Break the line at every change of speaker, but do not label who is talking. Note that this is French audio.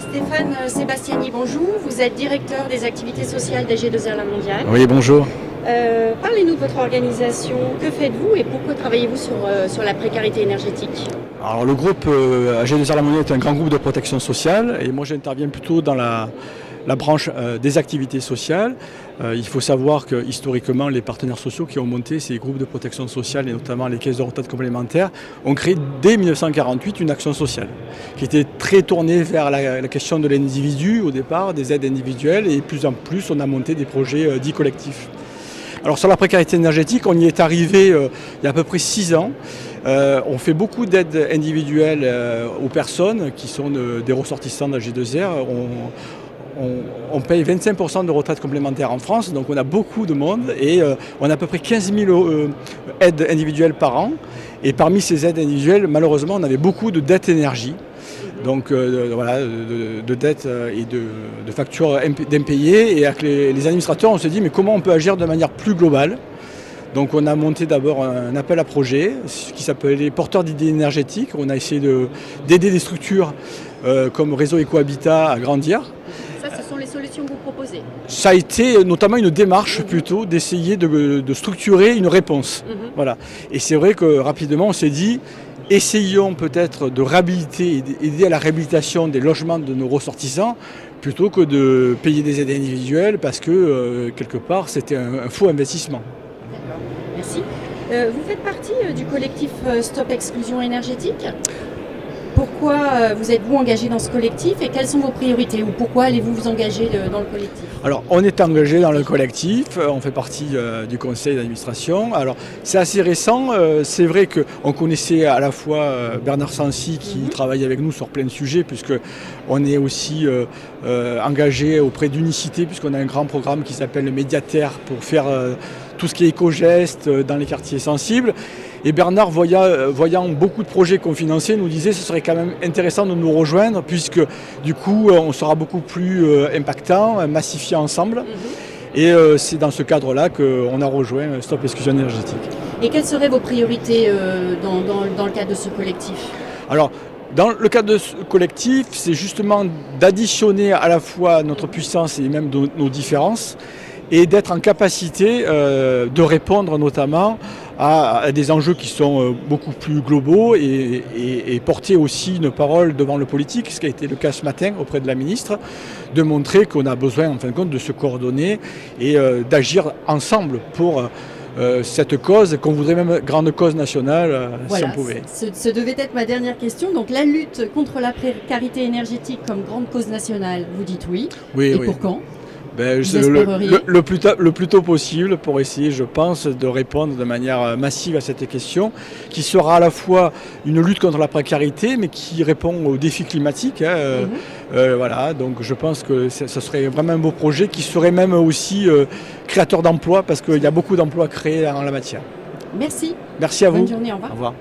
Stéphane Sébastiani, bonjour. Vous êtes directeur des activités sociales d'AG2R La Mondiale.
Oui, bonjour.
Parlez-nous de votre organisation. Que faites-vous et pourquoi travaillez-vous sur la précarité énergétique?
Alors le groupe AG2R La Mondiale est un grand groupe de protection sociale et moi j'interviens plutôt dans la branche des activités sociales. Il faut savoir que historiquement les partenaires sociaux qui ont monté ces groupes de protection sociale et notamment les caisses de retraite complémentaires ont créé dès 1948 une action sociale qui était très tournée vers la question de l'individu au départ, des aides individuelles et plus en plus on a monté des projets dits collectifs. Alors sur la précarité énergétique, on y est arrivé il y a à peu près 6 ans. On fait beaucoup d'aides individuelles aux personnes qui sont des ressortissants d'AG2R. On paye 25% de retraite complémentaire en France, donc on a beaucoup de monde et on a à peu près 15 000 aides individuelles par an. Et parmi ces aides individuelles, malheureusement, on avait beaucoup de dettes énergie. Donc voilà, de dettes et de factures d'impayées. Et avec les administrateurs, on se dit mais comment on peut agir de manière plus globale? Donc on a monté d'abord un appel à projet qui s'appelait Porteurs d'idées énergétiques. On a essayé d'aider des structures comme Réseau Ecohabitat à grandir.
Ça, ce sont les solutions que vous proposez? Ça
a été notamment une démarche plutôt d'essayer de structurer une réponse. Voilà. Et c'est vrai que rapidement on s'est dit essayons peut-être de réhabiliter et aider à la réhabilitation des logements de nos ressortissants plutôt que de payer des aides individuelles parce que quelque part c'était un faux investissement.
D'accord, merci. Vous faites partie du collectif Stop Exclusion Énergétique. Pourquoi vous êtes-vous engagé dans ce collectif et quelles sont vos priorités ou pourquoi allez-vous vous engager dans le collectif?
Alors on est engagé dans le collectif, on fait partie du conseil d'administration. Alors c'est assez récent, c'est vrai qu'on connaissait à la fois Bernard Sancy qui travaille avec nous sur plein de sujets puisqu'on est aussi engagé auprès d'Unicité puisqu'on a un grand programme qui s'appelle le Médiataire pour faire tout ce qui est éco-geste dans les quartiers sensibles. Et Bernard, voyant beaucoup de projets qu'on finançait, nous disait que ce serait quand même intéressant de nous rejoindre puisque du coup on sera beaucoup plus impactant, massifié ensemble. Et c'est dans ce cadre-là qu'on a rejoint Stop Exclusion Énergétique.
Et quelles seraient vos priorités dans le cadre de ce collectif?
Alors, dans le cadre de ce collectif, c'est justement d'additionner à la fois notre puissance et même nos différences et d'être en capacité de répondre notamment à des enjeux qui sont beaucoup plus globaux et porter aussi une parole devant le politique, ce qui a été le cas ce matin auprès de la ministre, de montrer qu'on a besoin en fin de compte de se coordonner et d'agir ensemble pour cette cause, qu'on voudrait même grande cause nationale,
voilà,
si on pouvait.
Ce devait être ma dernière question. Donc la lutte contre la précarité énergétique comme grande cause nationale, vous dites oui.
Oui,
et
oui.
pour quand?
Le plus tôt possible pour essayer, je pense, de répondre de manière massive à cette question qui sera à la fois une lutte contre la précarité mais qui répond aux défis climatiques. Voilà, donc je pense que ce serait vraiment un beau projet qui serait même aussi créateur d'emplois parce qu'il y a beaucoup d'emplois créés en la matière.
Merci.
Merci à vous.
Bonne journée, au revoir.
Au revoir.